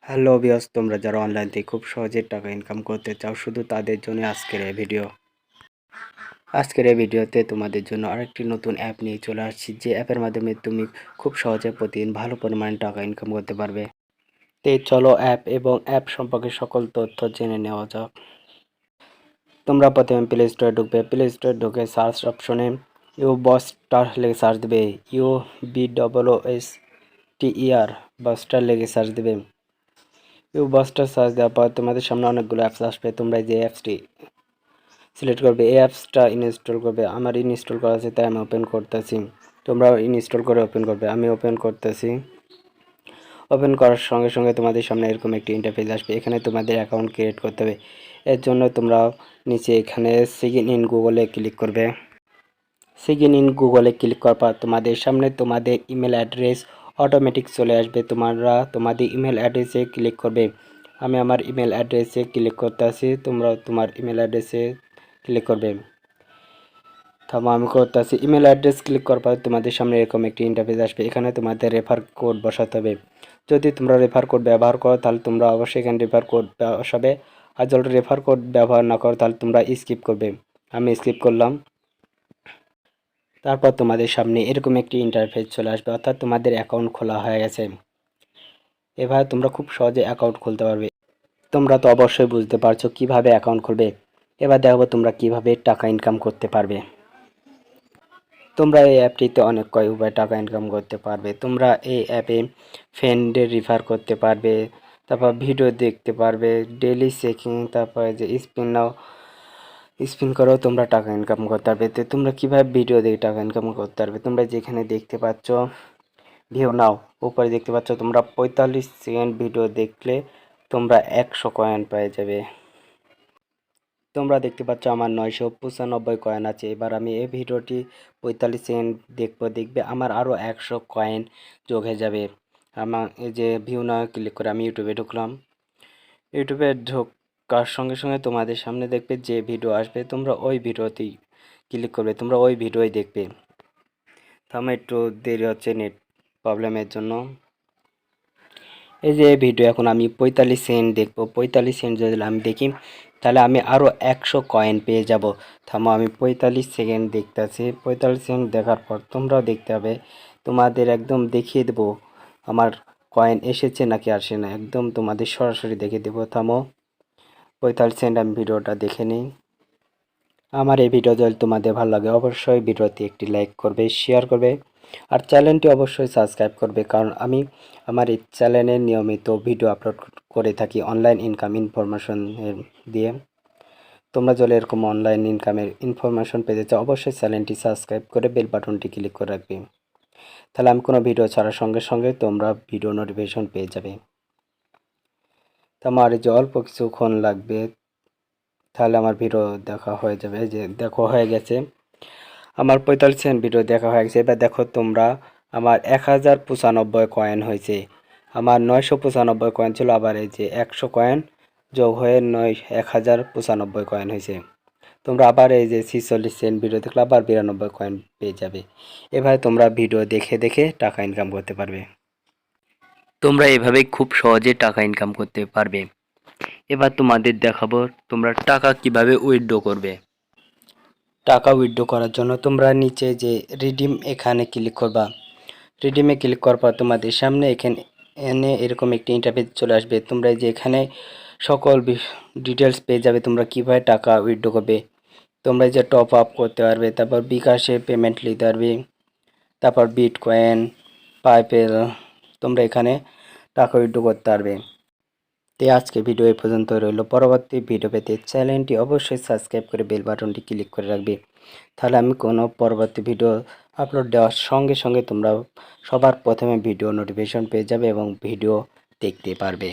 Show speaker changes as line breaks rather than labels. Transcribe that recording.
Hello viewers, তোমরা যারা online থেকে খুব সহজে টাকা ইনকাম করতে চাও, শুধু তাদের জন্য আজকের এই ভিডিওতে তোমাদের জন্য আরেকটি নতুন অ্যাপ নিয়ে চলে আসছি, যে অ্যাপের মাধ্যমে তুমি খুব সহজে প্রতিদিন ভালো পরিমাণে টাকা ইনকাম করতে পারবে। তো চলো অ্যাপ এবং অ্যাপ সম্পর্কে সকল তথ্য জেনে নেওয়া যাক। তোমরা প্রথমে প্লে স্টোরে ঢুকবে। প্লে স্টোরে ঢুকে সার্চ অপশনে ইউ বস্টার লিখে সার্চ দেবে। UBOSTER বস্টার লিখে সার্চ দেবে। বস্টার সার্চ দেওয়ার পর তোমাদের সামনে অনেকগুলো অ্যাপস আসবে। তোমরা যে অ্যাপসটি সিলেক্ট করবে, এই অ্যাপসটা ইনস্টল করবে। আমার ইনস্টল করা আছে, তাই আমি ওপেন করতেছি। তোমরাও ইনস্টল করে ওপেন করবে। আমি ওপেন করতেছি। ওপেন করার সঙ্গে সঙ্গে তোমাদের সামনে এরকম একটি ইন্টারফেস আসবে। এখানে তোমাদের অ্যাকাউন্ট ক্রিয়েট করতে হবে। এর জন্য তোমরা নিচে এখানে সিগিন ইন গুগলে ক্লিক করবে। সিগিন ইন গুগলে ক্লিক করার পর তোমাদের সামনে তোমাদের ইমেল অ্যাড্রেস অটোমেটিক চলে আসবে। তোমরা তোমাদের ইমেল অ্যাড্রেসে ক্লিক করবে। আমি আমার ইমেল অ্যাড্রেসে ক্লিক করতে আসি, তোমরা তোমার ইমেল অ্যাড্রেসে ক্লিক করবে। আমি করতে আসি। ইমেল অ্যাড্রেস ক্লিক করার পর তোমাদের সামনে এরকম একটি ইন্টারফেস আসবে। এখানে তোমাদের রেফার কোড বসাতে হবে। যদি তোমরা রেফার কোড ব্যবহার করো তাহলে তোমরা অবশ্যই এখানে রেফার কোড বসাবে। আর যদি রেফার কোড ব্যবহার না করো তাহলে তোমরা স্কিপ করবে। আমি স্কিপ করলাম। তারপর তোমাদের সামনে এরকম একটি ইন্টারফেস চলে আসবে, অর্থাৎ তোমাদের অ্যাকাউন্ট খোলা হয়ে গেছে। এভাবে তোমরা খুব সহজে অ্যাকাউন্ট খুলতে পারবে। তোমরা তো অবশ্যই বুঝতে পারছো কিভাবে অ্যাকাউন্ট খুলবে। এবার দেখাবো তোমরা কিভাবে টাকা ইনকাম করতে পারবে। তোমরা এই অ্যাপটিতে অনেক কয়েক উপায়ে টাকা ইনকাম করতে পারবে। তোমরা এই অ্যাপে ফ্রেন্ডদের রিফার করতে পারবে, তারপর ভিডিও দেখতে পারবে, ডেইলি চেকিং, তারপরে যে স্পিন করেও তোমরা টাকা ইনকাম করতে পারবে। তো তোমরা কীভাবে ভিডিও দেখে টাকা ইনকাম করতে পারবে, তোমরা যেখানে দেখতে পাচ্ছ ভিউ নাও উপরে দেখতে পাচ্ছ, তোমরা 45 সেকেন্ড ভিডিও দেখলে তোমরা 100 কয়েন পেয়ে যাবে। তোমরা দেখতে পাচ্ছ আমার 995 কয়েন আছে। এবার আমি এই ভিডিওটি 45 সেকেন্ড দেখবে আমার আরও 100 কয়েন যোগ হয়ে যাবে। আমার এই যে ভিউ নাও ক্লিক করে আমি ইউটিউবে ঢুকলাম। ইউটিউবে ঢোকার সঙ্গে সঙ্গে তোমাদের সামনে দেখবে যে ভিডিও আসবে, তোমরা ওই ভিডিওতেই ক্লিক করবে, তোমরা ওই ভিডিওই দেখবে। তো আমার একটু দেরি হচ্ছে নেট প্রবলেমের জন্য। এই যে ভিডিও এখন আমি 45 সেকেন্ড দেখবো। 45 সেকেন্ড যদি আমি দেখি তাহলে আমি আরও 100 কয়েন পেয়ে যাব। আমি 45 সেকেন্ড দেখতেছি। 45 সেকেন্ড দেখার পর তোমরাও দেখতে হবে। তোমাদের একদম দেখিয়ে দেবো আমার কয়েন এসেছে নাকি আসে না, একদম তোমাদের সরাসরি দেখে দেবো। 45 সেকেন্ড আমি ভিডিওটা দেখে নিই। আমার এই ভিডিও যদি তোমাদের ভালো লাগে অবশ্যই ভিডিওতে একটি লাইক করবে, শেয়ার করবে, আর চ্যানেলটি অবশ্যই সাবস্ক্রাইব করবে, কারণ আমি আমার এই চ্যানেলে নিয়মিত ভিডিও আপলোড করে থাকি অনলাইন ইনকাম ইনফরমেশন দিয়ে। তোমরা যদি এরকম অনলাইন ইনকামের ইনফরমেশন পেতে চাও অবশ্যই চ্যানেলটি সাবস্ক্রাইব করে বেল বাটনটি ক্লিক করে রাখবে। তাহলে আমি কোনো ভিডিও ছাড়ার সঙ্গে সঙ্গে তোমরা ভিডিও নোটিফিকেশন পেয়ে যাবে। আমার এই যে অল্প কিছুক্ষণ লাগবে, তাহলে আমার ভিডিও দেখা হয়ে যাবে। যে দেখো হয়ে গেছে, আমার 45 সেকেন্ড ভিডিও দেখা হয়ে গেছে। এবার দেখো তোমরা আমার 1095 কয়েন হয়েছে। আমার 995 কয়েন ছিল, আবার এই যে 100 কয়েন যোগ হয়ে 1095 কয়েন হয়েছে। তোমরা আবার এই যে 46 সেকেন্ড ভিডিও দেখলে আবার 92 কয়েন পেয়ে যাবে। এভাবে তোমরা ভিডিও দেখে দেখে টাকা ইনকাম করতে পারবে। তোমরা এভাবে খুব সহজে টাকা ইনকাম করতে পারবে। এবার তোমাদের দেখাবো তোমরা টাকা কিভাবে উইথড্র করবে। টাকা উইথড্র করার জন্য তোমরা নিচে যে রিডিম এখানে ক্লিক করবা। রিডিমে ক্লিক করার পর তোমাদের সামনে এখানে এরকম একটি ইন্টারফেস চলে আসবে। তোমরা যে এখানে সকল ডিটেলস পেয়ে যাবে তোমরা কীভাবে টাকা উইথড্র করবে। তোমরা যে টপ আপ করতে পারবে, তারপর বিকাশে পেমেন্ট নিতে পারবে, তারপর বিটকয়েন, পাইপেল, তোমরা এখানে টাকা উইথড্র করতে পারবে। তো আজকে ভিডিও এই পর্যন্ত রইল। পরবর্তী ভিডিও পেতে চ্যানেলটি অবশ্যই সাবস্ক্রাইব করে বেল বাটনটি ক্লিক করে রাখবে। তাহলে আমি কোনো পরবর্তী ভিডিও আপলোড দেওয়ার সঙ্গে সঙ্গে তোমরা সবার প্রথমে ভিডিও নোটিফিকেশন পেয়ে যাবে এবং ভিডিও দেখতে পারবে।